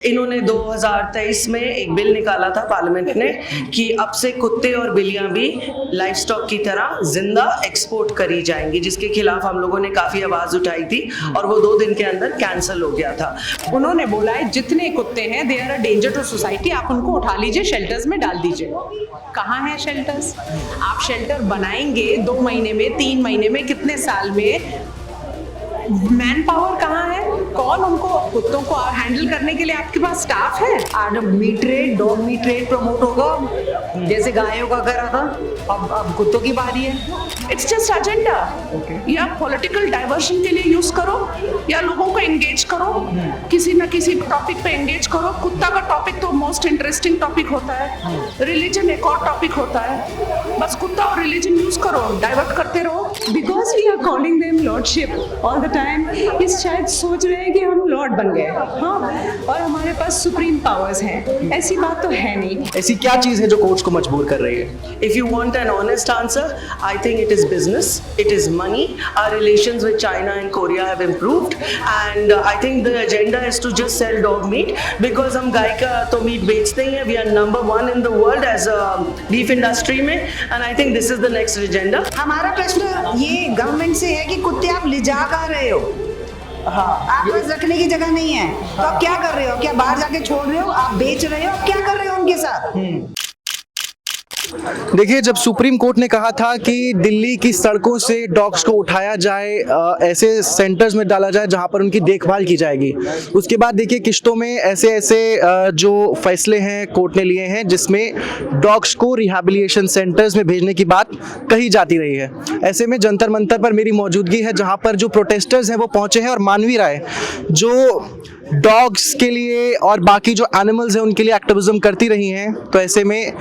इन्होंने 2023 में एक बिल निकाला था पार्लियामेंट ने कि अब से कुत्ते और बिल्लियां भी लाइफ स्टॉक की तरह जिंदा एक्सपोर्ट करी जाएंगी, जिसके खिलाफ हम लोगों ने काफी आवाज उठाई थी और वो 2 दिन के अंदर कैंसिल हो गया था। उन्होंने बोला है जितने कुत्ते हैं they are a danger to society, आप उनको उठा लीजिए, शेल्टर्स में डाल दीजिए। कहाँ है शेल्टर्स? आप शेल्टर बनाएंगे 2 महीने में, 3 महीने में, कितने साल में? मैन पावर कहाँ है? कौन उनको कुत्तों को हैंडल करने के लिए आपके पास स्टाफ है? आज meat trade, dog meat trade promote होगा, जैसे गायों का करा था, अब कुत्तों की बारी है। It's just agenda. या पॉलिटिकल डाइवर्शन के लिए यूज करो या लोगों को एंगेज करो, किसी ना किसी टॉपिक पे एंगेज करो। कुत्ता का टॉपिक तो मोस्ट इंटरेस्टिंग टॉपिक होता है, रिलीजन एक और टॉपिक होता है, बस कुत्ता और रिलीजन यूज करो, डाइवर्ट करते रहो। Because we are calling them lordship all the time, इस शायद सोच रहे हैं कि हम लॉर्ड बन गए, हाँ, और हमारे पास सुप्रीम पावर्स हैं। ऐसी बात तो है नहीं। ऐसी क्या चीज है जो कोर्ट्स को मजबूर कर रही है? If you want an honest answer, I think it is business, it is money. Our relations with China and Korea have improved, and I think the agenda is to just sell dog meat because हम गाय का तो meet बेचते ही हैं. We are number 1 in the world as a beef industry में, and I think this is the next agenda. हमारा प्रश्न ये government से है कि कुत्ते आप ले जा कहाँ रहे हो? हाँ, आप पास रखने की जगह नहीं है, तो आप क्या कर रहे हो? क्या बाहर जाके छोड़ रहे हो? आप बेच रहे हो? आप क्या कर रहे हो उनके साथ? देखिए, जब सुप्रीम कोर्ट ने कहा था कि दिल्ली की सड़कों से डॉग्स को उठाया जाए, ऐसे सेंटर्स में डाला जाए जहां पर उनकी देखभाल की जाएगी, उसके बाद देखिए किश्तों में ऐसे जो फैसले हैं कोर्ट ने लिए हैं जिसमें डॉग्स को रिहैबिलिटेशन सेंटर्स में भेजने की बात कही जाती रही है। ऐसे में जंतर मंतर पर मेरी मौजूदगी है जहां पर जो प्रोटेस्टर्स हैं वो पहुंचे हैं और मानवी राय जो डॉग्स के लिए और बाकी जो एनिमल्स हैं उनके लिए एक्टिविज्म करती रही हैं, तो ऐसे में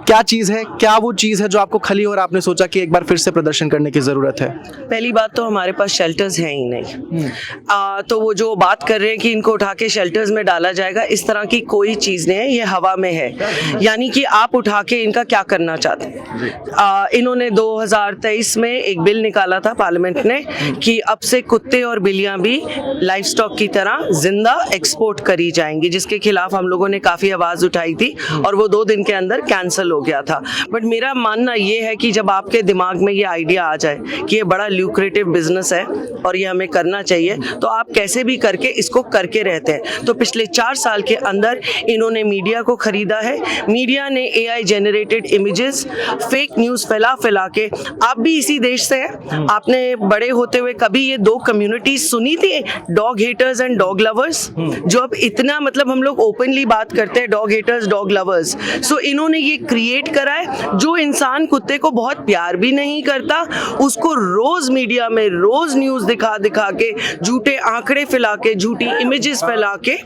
क्या चीज़ है, क्या वो चीज़ है जो आपको खली और आपने सोचा कि एक बार फिर से प्रदर्शन करने की ज़रूरत है? पहली बात तो हमारे पास शेल्टर्स हैं ही नहीं। तो वो जो बात कर रहे हैं कि इनको उठा के शेल्टर्स में डाला जाएगा, इस तरह की कोई चीज़ नहीं है, ये हवा में है। यानी कि आप उठा के इनका क्या करना चाहते हैं? इन्होंने 2023 में एक बिल निकाला था पार्लियामेंट ने कि अब से कुत्ते और बिल्लियां भी लाइफ स्टॉक की तरह जिंदा एक्सपोर्ट करी जाएंगी, जिसके खिलाफ हम लोगों ने काफी आवाज उठाई थी और वो 2 दिन के अंदर कैंसिल हो गया था। बट मेरा मानना ये है कि जब आपके दिमाग में ये आइडिया आ जाए कि ये बड़ा ल्यूक्रेटिव बिजनेस है और ये हमें करना चाहिए, तो आप कैसे भी करके इसको करके रहते हैं। तो पिछले 4 साल के अंदर इन्होंने मीडिया को खरीदा है, मीडिया ने AI generated images, fake news फैला के, आप भी इसी देश से हैं, आपने बड़े होते हुए कभी ये 2 कम्युनिटीज सुनी थी, dog haters and dog lovers, जो अब इतना मतलब हम लोग ओपनली बात करते हैं, डॉग हेटर्स डॉग लवर्स। सो इन्होंने ये क्रिएट करा है। जो इंसान कुत्ते को बहुत प्यार भी नहीं करता, उसको रोज मीडिया में रोज न्यूज दिखा के, झूठे आंकड़े फैला के, झूठी इमेजेस फैला के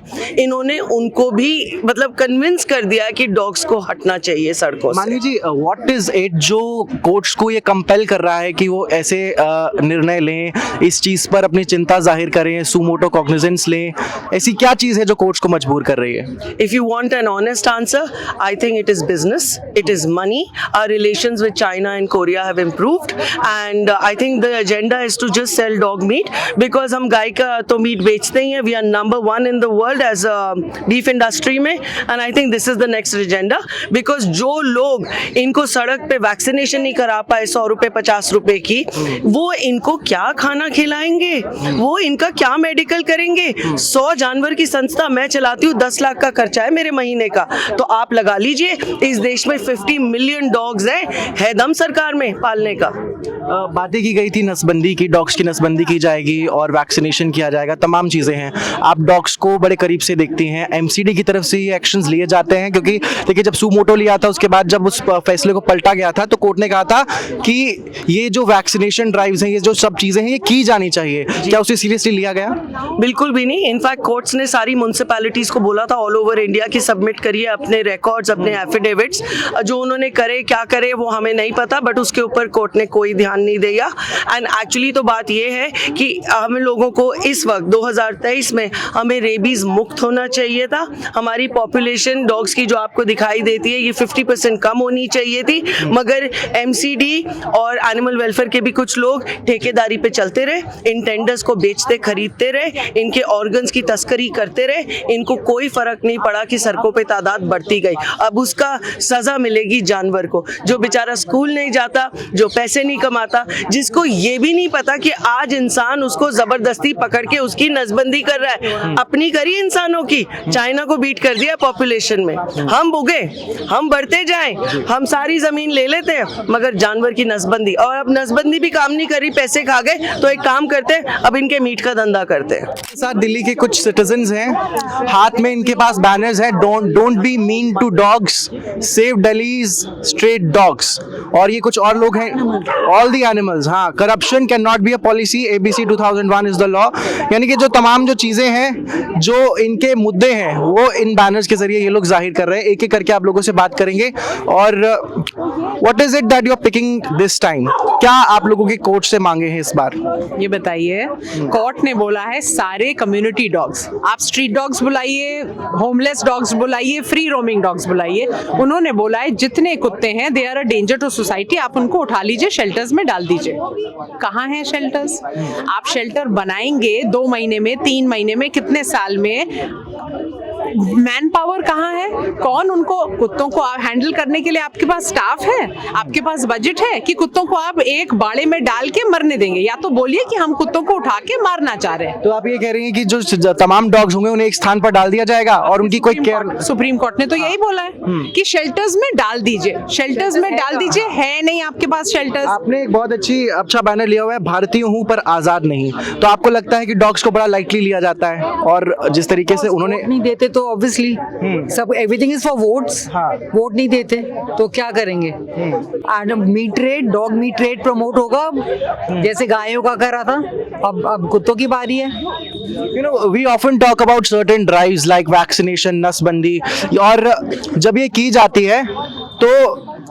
इन्होंने उनको भी मतलब कन्विंस कर दिया है कि डॉग्स को हटना चाहिए सड़कों से। मानी जी, व्हाट इज इट जो कोर्ट्स को ये कंपेल कर रहा है कि वो ऐसे निर्णय लें, इस चीज पर अपनी चिंता जाहिर करें, सुमोटो कॉग्निजेंस लें? ऐसी क्या चीज है जो कोर्ट्स को मजबूर कर रही है? If you want an honest answer, I think it is business, it is money. Our relations with China and Korea have improved, and I think the agenda is to just sell dog meat because हम गाय का तो meet बेचते ही हैं. We are number 1 in the world as a beef industry में, and I think this is the next agenda because जो लोग इनको सड़क पे वैक्सीनेशन नहीं करा पाए 100 रुपए 50 रुपए की, वो इनको क्या खाना खिलाएंगे, वो इनका क्या मेडिकल करेंगे? 100 जानवर की संस्था मैं चलाती हूँ, 10 लाख का खर्चा है मेरे महीने का, तो आप लगा लीजिए इस देश में 50 मिलियन डॉग्स हैं, है दम सरकार में पालने का। बातें की गई थी नसबंदी की, डॉग्स की नसबंदी की जाएगी और वैक्सीनेशन किया जाएगा, तमाम चीज़ें हैं। आप डॉग्स को बड़े करीब से देखती हैं, MCD की तरफ से ये एक्शंस लिए जाते हैं क्योंकि देखिए जब सुमोटो लिया था उसके बाद जब उस फैसले को पलटा गया था तो कोर्ट ने कहा था कि ये जो वैक्सीनेशन ड्राइव्स हैं, ये जो सब चीज़ें हैं, ये की जानी चाहिए। क्या उसे सीरियसली लिया गया? बिल्कुल भी नहीं। इनफैक्ट कोर्ट्स ने सारी म्युनिसिपैलिटीज को बोला था ऑल ओवर इंडिया की सबमिट करिए अपने रिकॉर्ड्स, अपने एफिडेविट्स, जो उन्होंने करे क्या करे वो हमें नहीं पता, बट उसके ऊपर कोर्ट ने कोई ध्यान ध्यान नहीं दिया। एंड एक्चुअली तो बात ये है कि हम लोगों को इस वक्त 2023 में हमें रेबीज मुक्त होना चाहिए था। हमारी पॉपुलेशन डॉग्स की जो आपको दिखाई देती है ये 50% कम होनी चाहिए थी, मगर एमसीडी और एनिमल वेलफेयर के भी कुछ लोग ठेकेदारी पे चलते रहे, इन टेंडर्स को बेचते खरीदते रहे, इनके ऑर्गन्स की तस्करी करते रहे। इनको कोई फर्क नहीं पड़ा कि सड़कों पे तादाद बढ़ती गई। अब उसका सजा मिलेगी जानवर को, जो बेचारा स्कूल नहीं जाता, जो पैसे नहीं कमाता, जिसको ये भी नहीं पता कि आज इंसान उसको जबरदस्ती पकड़ के उसकी नसबंदी कर रहा है। अपनी करी इंसानों की, चाइना को बीट कर दिया पॉपुलेशन में। हम भुगे, हम बढ़ते जाएं, हम सारी जमीन ले लेते हैं, मगर जानवर की नसबंदी, और अब नसबंदी भी काम नहीं करी, पैसे खा गए, तो एक काम करते हैं, अब इनके मीट का धंधा करते हैं। साथ दिल्ली के कुछ सिटीजन्स हैं, हाथ में इनके पास बैनर्स हैं, don't be mean to dogs, save Delhi's stray dogs, और ये कुछ और लोग हैं, ऑल द एनिमल्स। हाँ, corruption can not be a policy, ABC 2001 is the law. यानी कि जो तमाम जो चीजें हैं, जो इनके मुद्दे हैं, वो इन बैनर्स के जरिए ये लोग जाहिर कर रहे हैं। एक एक करके आप लोगों से बात करेंगे। और what is it that you are picking this time? क्या आप लोगों की कोर्ट से मांगे हैं इस बार? ये बताइए, कोर्ट ने बोला है सारे कम्युनिटी डॉग्स, आप स्ट्रीट डॉग्स बुलाइए, होमलेस डॉग्स बुलाइए, फ्री रोमिंग डॉग्स बुलाइए, उन्होंने बोला है जितने कुत्ते हैं they are a danger to society, आप उनको उठा लीजिए, शेल्टर्स में डाल दीजिए। कहाँ हैं शेल्टर्स? आप शेल्टर बनाएंगे 2 महीने में, 3 महीने में, कितने साल में? मैन पावर कहाँ है? कौन उनको, कुत्तों को हैंडल करने के लिए आपके पास स्टाफ है? आपके पास बजट है कि कुत्तों को आप एक बाड़े में डाल के मरने देंगे? या तो बोलिए कि हम कुत्तों को उठा के मारना चाह रहे हैं। तो आप ये कह रही हैं कि जो तमाम डॉग्स होंगे उन्हें एक स्थान पर डाल दिया जाएगा और उनकी कोई केयर? सुप्रीम कोर्ट ने तो यही बोला है कि शेल्टर्स में डाल दीजिए, शेल्टर्स में डाल दीजिए। है नहीं आपके पास शेल्टर्स? आपने एक बहुत अच्छा बैनर लिया हुआ है, भारतीय हूँ पर आजाद नहीं। तो आपको लगता है कि डॉग्स को बड़ा लाइटली लिया जाता है? और जिस तरीके से उन्होंने नहीं देते तो ऑब्वियसली सब एवरीथिंग इज फॉर वोट्स। हाँ। वोट नहीं देते तो क्या करेंगे? And meat trade, dog meat trade promote होगा जैसे गायों का कर रहा था, अब कुत्तों की बारी है। You know, we often talk about certain drives like vaccination, नसबंदी, और जब ये की जाती है तो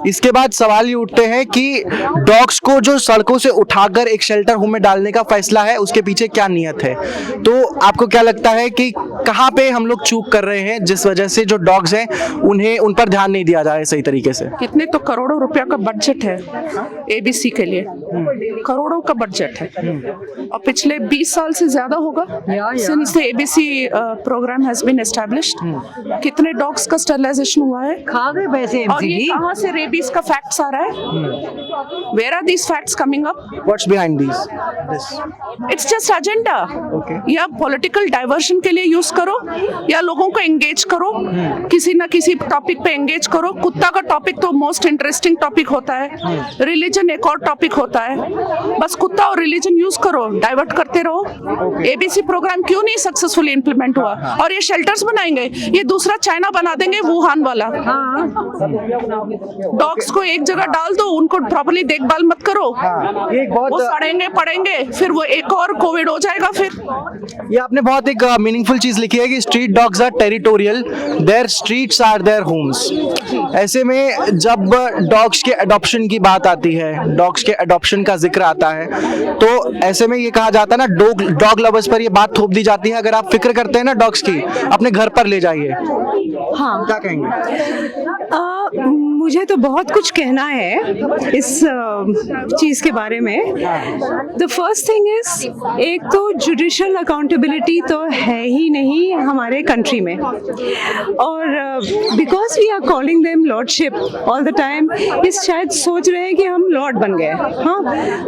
इसके बाद सवाल ये उठते हैं कि डॉग्स को जो सड़कों से उठाकर एक शेल्टर होम में डालने का फैसला है, उसके पीछे क्या नियत है? तो आपको क्या लगता है कि कहाँ पे हम लोग चूक कर रहे हैं जिस वजह से जो डॉग्स हैं उन पर ध्यान नहीं दिया जा रहा है सही तरीके से? कितने तो करोड़ों रुपया का बजट है ABC के लिए, करोड़ों का बजट है, और पिछले 20 साल से ज्यादा होगा since the ABC program has been established. कितने डॉग्स का स्टरलाइजेशन हुआ है? खा गए पैसे और ये MCD। कहाँ से रेबीज का फैक्ट्स आ रहा है? Where are these facts coming up? What's behind this? It's just agenda. Okay. या पॉलिटिकल डाइवर्शन के लिए यूज करो, या लोगों को एंगेज करो, किसी ना किसी टॉपिक पे एंगेज करो। कुत्ता का टॉपिक तो मोस्ट इंटरेस्टिंग टॉपिक होता है, रिलीजन एक और टॉपिक होता है। बस कुत्ता और रिलीजन यूज करो, डाइवर्ट करते रहो। ABC प्रोग्राम क्यों नहीं सक्सेसफुली इंप्लीमेंट हुआ? और ये शेल्टर्स बनाएंगे, ये दूसरा चाइना बना देंगे, वुहान वाला। डॉग्स को एक जगह डाल दो, उनको प्रॉपर्ली देखभाल मत करो, ये एक वो बहुत सड़ेंगे पड़ेंगे, फिर वो एक और कोविड हो जाएगा। फिर ये आपने बहुत एक मीनिंगफुल चीज लिखी है कि street dogs are territorial, their streets are their homes. ऐसे में जब डॉग्स के अडॉप्शन की बात आती है, डॉग्स के अडॉप्शन का जिक्र आता है, तो ऐसे में ये कहा जाता है ना, डॉग लवर्स पर ये बात थोप दी जाती है, अगर आप फिक्र करते हैं ना डॉग्स की, अपने घर पर ले जाइए। हाँ, क्या कहेंगे? मुझे तो बहुत कुछ कहना है इस चीज़ के बारे में। द फर्स्ट थिंग इज, एक तो जुडिशल अकाउंटेबिलिटी तो है ही नहीं हमारे कंट्री में, और because we are calling them lordship all the time, इस शायद सोच रहे हैं कि हम लॉर्ड बन गए, हाँ,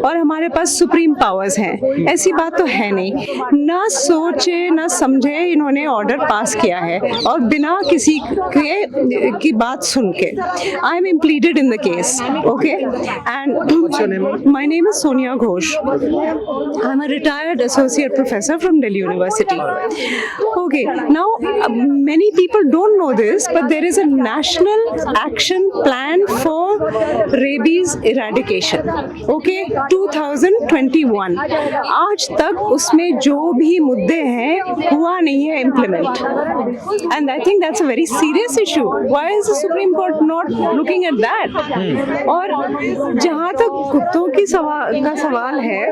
और हमारे पास सुप्रीम पावर्स हैं। ऐसी बात तो है नहीं। ना सोचे ना समझे इन्होंने ऑर्डर पास किया है, और बिना किसी की बात सुन के। I am implicated in the case, okay? And What's your name? My name is Sonia Ghosh. I'm a retired associate professor from Delhi University. Okay, now many people don't know this, but there is a national action plan for rabies eradication. Okay, 2021. आज तक उसमें जो भी मुद्दे हैं हुआ नहीं है implement, and I think that's a very serious issue. Why is the Supreme Court not looking at that? और जहाँ तक कुत्तों की का सवाल है,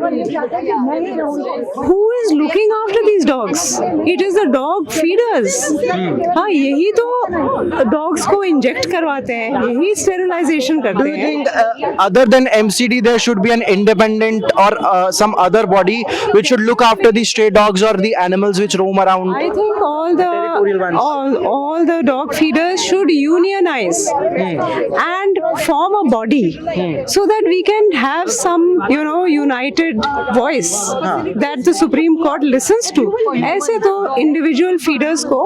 who is looking after these dogs? It is the dog feeders. हाँ, यही तो डॉग्स को इंजेक्ट करवाते हैं, यही स्टेरिलाइजेशन Do करते you हैं. think other than MCD there should be an independent or some other body which should look after the stray dogs or the animals which roam around? I think all the dog feeders should unionize and form a body so that we can have some united voice that the Supreme Court listens to. ऐसे तो individual feeders को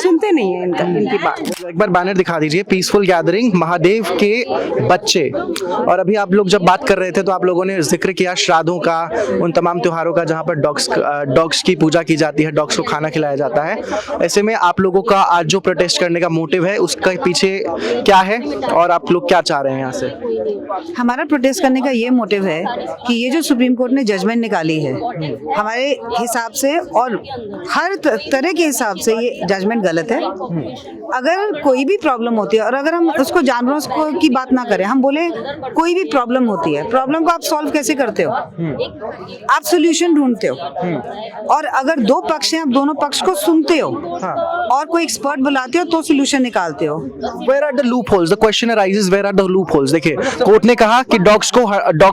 सुनते नहीं है इनकी बात. एक बार banner दिखा दीजिए, पीसफुल गैदरिंग महादेव के बच्चे. और अभी आप लोग जब बात कर रहे थे तो आप लोगों ने जिक्र किया श्राद्धों का, उन तमाम त्योहारों का जहाँ पर डॉग्स की पूजा की जाती है, डॉग्स को खाना खिलाया जाता है. ऐसे में आप लोगों का आज जो प्रोटेस्ट करने का मोटिव है उसका पीछे क्या है और आप लोग क्या चाह रहे हैं यहाँ से? हमारा प्रोटेस्ट करने का ये मोटिव है कि ये जो सुप्रीम कोर्ट ने जजमेंट निकाली है, हमारे हिसाब से और हर तरह के हिसाब से ये जजमेंट गलत है. अगर कोई भी प्रॉब्लम होती है और अगर हम उसको जानवरों की बात ना करें, हम बोले कोई भी प्रॉब्लम होती है, प्रॉब्लम को आप सॉल्व कैसे करते हो? आप सोल्यूशन ढूंढते हो. और अगर दो पक्ष हैं, आप दोनों पक्ष को सुनते हो और कोई एक्सपर्ट बुलाते हो तो सोल्यूशन निकालते हो. Where are the loopholes? The question arises, where are the loopholes? देखिए, कोर्ट ने कहा कि डॉग्स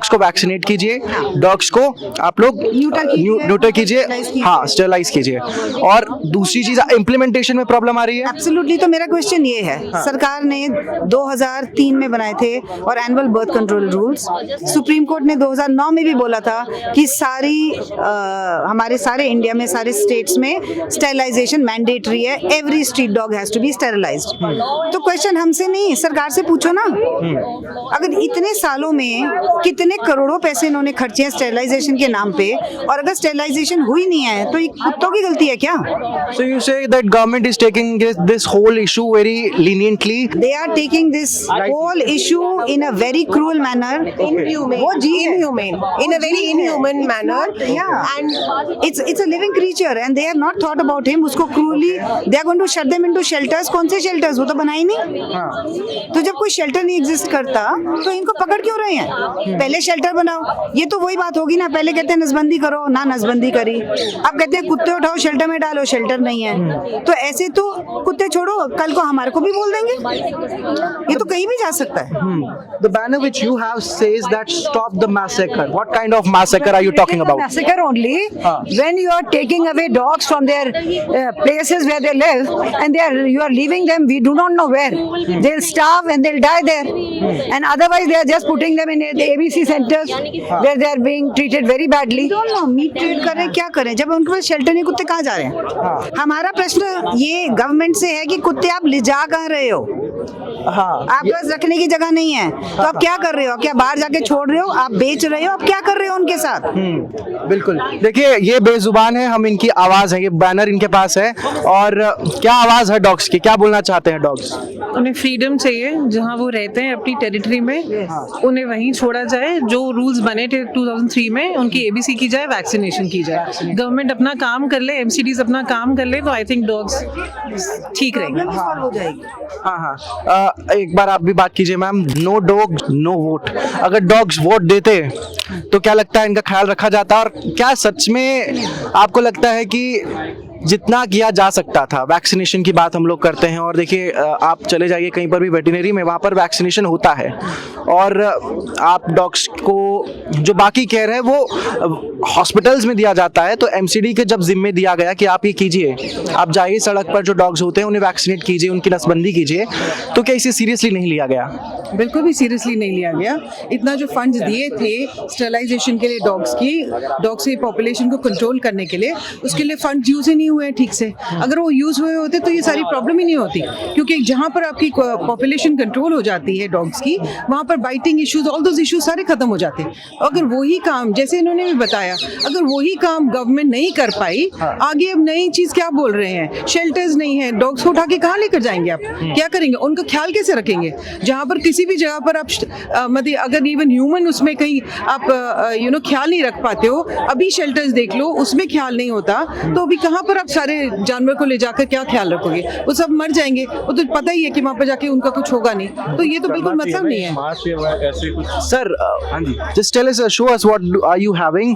को वैक्सीनेट कीजिए, डॉग्स को आप लोग न्यूटर कीजिए, हाँ, स्टेरलाइज कीजिए. और दूसरी चीज, इम्प्लीमेंटेशन में प्रॉब्लम आ रही है. एब्सोल्युटली. तो मेरा क्वेश्चन ये है, सरकार ने 2003 में बनाए थे और annual birth control rules. Supreme court ने 2009 में भी बोला था कि हमारे सारे इंडिया में सारे स्टेट्स में स्टेरिलाइजेशन मैंडेटरी है. Every street dog has to be sterilized. तो क्वेश्चन हमसे नहीं, सरकार से पूछो ना. अगर इतने सालों में कितने करोड़ों पैसे इन्होंने खर्चे हैं स्टेरिलाइजेशन के नाम पे, और अगर स्टेरिलाइजेशन हुई नहीं है तो ये कुत्तों की गलती है क्या? So you say that government is taking this whole issue very leniently. They are taking this whole issue in a very cruel manner. Inhumane. वो जी है. Inhumane. In a very inhuman manner. Yeah. And It's a living creature and they have not thought about him. उसको cruelly they are going to shut them into shelters. कौन से shelters? वो तो बनाए नहीं. तो जब कोई shelter नहीं exist करता तो इनको पकड़ क्यों रहे हैं? पहले shelter बनाओ. ये तो वही बात होगी ना, पहले कहते हैं नसबंदी करो, ना नसबंदी करी. अब कहते हैं कुत्ते उठाओ shelter में डालो, shelter नहीं है. तो ऐसे तो कुत्ते छोड़ो, कल को हमारे को भी बोल देंगे. ये तो कहीं भी जा सकता है. The banner which you have says that stop the massacre. What kind of massacre are you talking about? Massacre only when you are taking away dogs from their places where they live and you are leaving them, we do not know where. They'll starve and they'll die there. And otherwise they are just putting them in the ABC centers where they are being treated very badly. Meat trade कर रहे हैं, क्या करें? जब उनके पास shelter नहीं, कुत्ते कहाँ जा रहे हैं? हमारा प्रश्न ये गवर्नमेंट से है कि कुत्ते आप ले जा कहाँ रहे हो? आपके पास रखने की जगह नहीं है तो आप क्या कर रहे हो? क्या बाहर जाके छोड़ रहे हो? आप बेच रहे हो? आप क्या कर रहे हो उनके साथ? बिल्कुल. देखिए, ये बेजुबान है, हम इनकी आवाज है, ये बैनर इनके पास है. और क्या आवाज है डॉग्स की? क्या बोलना चाहते हैं डॉग्स? उन्हें फ्रीडम चाहिए, जहां वो रहते हैं अपनी टेरिटरी में उन्हें वहीं छोड़ा जाए. जो रूल्स बने थे 2003 में, उनकी ABC की जाए, वैक्सीनेशन की जाए. गवर्नमेंट अपना काम कर ले, MCDs अपना काम कर ले, तो आई थिंक डॉग्स ठीक रहेंगे. हो जाएगी. हाँ. एक बार आप भी बात कीजिए ma'am. No dog no vote. अगर डॉग्स वोट देते तो क्या लगता है इनका ख्याल रखा जाता? और क्या सच में आपको लगता है कि जितना किया जा सकता था, वैक्सीनेशन की बात हम लोग करते हैं, और देखिए आप चले जाइए कहीं पर भी वेटरनरी में, वहाँ पर वैक्सीनेशन होता है, और आप डॉग्स को जो बाकी केयर है वो हॉस्पिटल्स में दिया जाता है. तो MCD के जब जिम्मे दिया गया कि आप ये कीजिए, आप जाइए सड़क पर जो डॉग्स होते हैं उन्हें वैक्सीनेट कीजिए, उनकी नसबंदी कीजिए, तो क्या इसे सीरियसली नहीं लिया गया? बिल्कुल भी सीरियसली नहीं लिया गया. इतना जो फंड्स दिए थे स्टेरिलाइजेशन के लिए डॉग्स की पॉपुलेशन को कंट्रोल करने के लिए, उसके लिए फंड्स यूज ही नहीं हुए ठीक से. अगर वो यूज हुए होते तो ये सारी प्रॉब्लम ही नहीं होती, क्योंकि जहाँ पर आपकी पॉपुलेशन कंट्रोल हो जाती है डॉग्स की, वहाँ पर biting issues, all those issues सारे खत्म हो जाते. अगर वही काम, जैसे इन्होंने भी बताया, अगर वही काम गवर्नमेंट नहीं कर पाई, आगे अब नई चीज क्या बोल रहे हैं? शेल्टर्स नहीं है, डॉग्स को उठा के कहाँ लेकर जाएंगे आप? क्या करेंगे? उनका ख्याल कैसे रखेंगे? जहाँ पर किसी भी जगह पर आप मतलब अगर इवन ह्यूमन उसमें कहीं आप ख्याल नहीं रख पाते हो, अभी शेल्टर्स देख लो, उसमें ख्याल नहीं होता, तो अभी कहाँ पर आप सारे जानवर को ले जाकर क्या ख्याल रखोगे? वो सब मर जाएंगे, वो तो पता ही है कि वहाँ पर जाके उनका कुछ होगा नहीं, तो ये तो बिल्कुल मतलब नहीं है। Sir, just tell us, show us what are you having?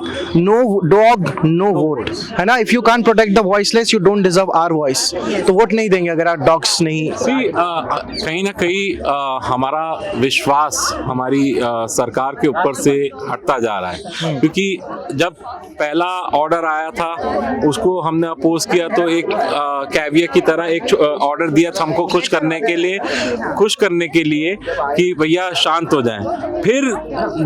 No dog, no vote, है ना? If you can't protect the voiceless, you don't deserve our voice. तो वोट नहीं देंगे अगर आप डॉग्स नहीं। कहीं ना कहीं हमारा विश्वास हमारी सरकार के ऊपर से हटता जा रहा है, क्योंकि जब पहला ऑर्डर आया था उसको हमने अपोज किया, तो एक कैवियर की तरह एक ऑर्डर दिया था हमको खुश करने के लिए कि भैया शांत हो जाएं। फिर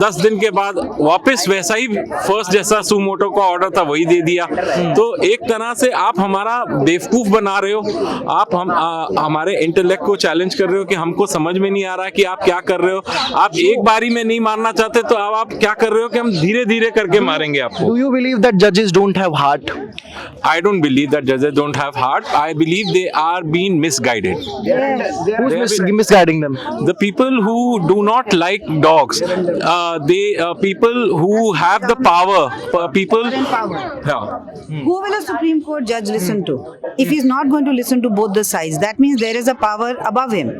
10 दिन के बाद वापस वैसा ही फर्स्ट जैसा सुमोटो का ऑर्डर था वही दे दिया। तो एक तरह से आप हमारा बेवकूफ बना रहे हो, आप हमारे इंटेलेक्ट को चैलेंज कर रहे हो कि हमको समझ में नहीं आ रहा है कि आप क्या कर रहे हो। आप एक बारी में नहीं मारना चाहते तो अब आप क्या कर रहे हो कि हम धीरे धीरे करके मारेंगे आपको। Do you believe that judges don't have heart? I don't believe that judges don't have heart. I believe they are being misguided. Who's misguiding them? The people who do not like dogs, people who have the power, people. Yeah. Who will a Supreme Court judge listen to? If he's not going to listen to both the sides, that means there is a power above him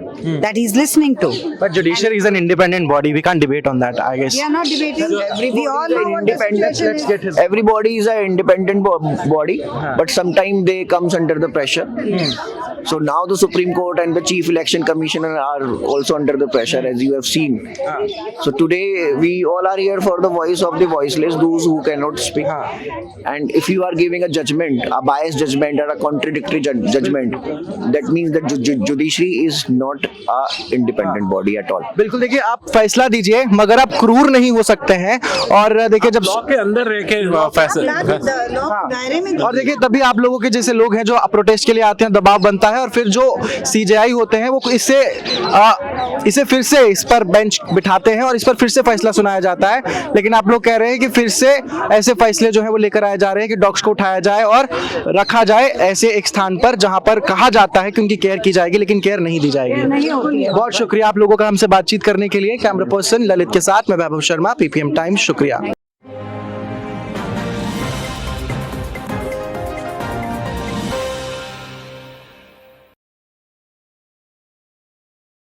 that he's listening to. But judiciary is an independent body. We can't debate on that, I guess. We are not debating. We all know what the situation is. Everybody is an independent body, but sometimes they comes under the pressure. So now the Supreme Court and the Chief Election Commissioner are also under the pressure, as you have seen. So today we all are here for the voice of the voiceless, those who cannot speak. And if you are giving a judgment, a biased judgment or a contradictory judgment, that means that judiciary is not a independent body at all. बिल्कुल, देखिए आप फैसला दीजिए मगर आप क्रूर नहीं हो सकते हैं। और देखिए जब लॉ के अंदर रह के फैसला, और देखिए तभी आप लोगों के जैसे लोग हैं जो प्रोटेस्ट के लिए आते हैं, दबाव बनता है और फिर जो सीजेआई होते हैं वो इसे फिर से इस पर बेंच बिठाते हैं और इस पर फिर से फैसला सुनाया जाता है। लेकिन आप लोग कह रहे हैं कि फिर से ऐसे फैसले जो है वो लेकर आए जा रहे हैं कि डॉग्स को उठाया जाए और रखा जाए ऐसे एक स्थान पर जहां पर कहा जाता है कि उनकी केयर की जाएगी, लेकिन केयर नहीं दी जाएगी। बहुत शुक्रिया आप लोगों का हमसे बातचीत करने के लिए। कैमरा पर्सन ललित के साथ मैं वैभव शर्मा, पीपीएम टाइम्स, शुक्रिया।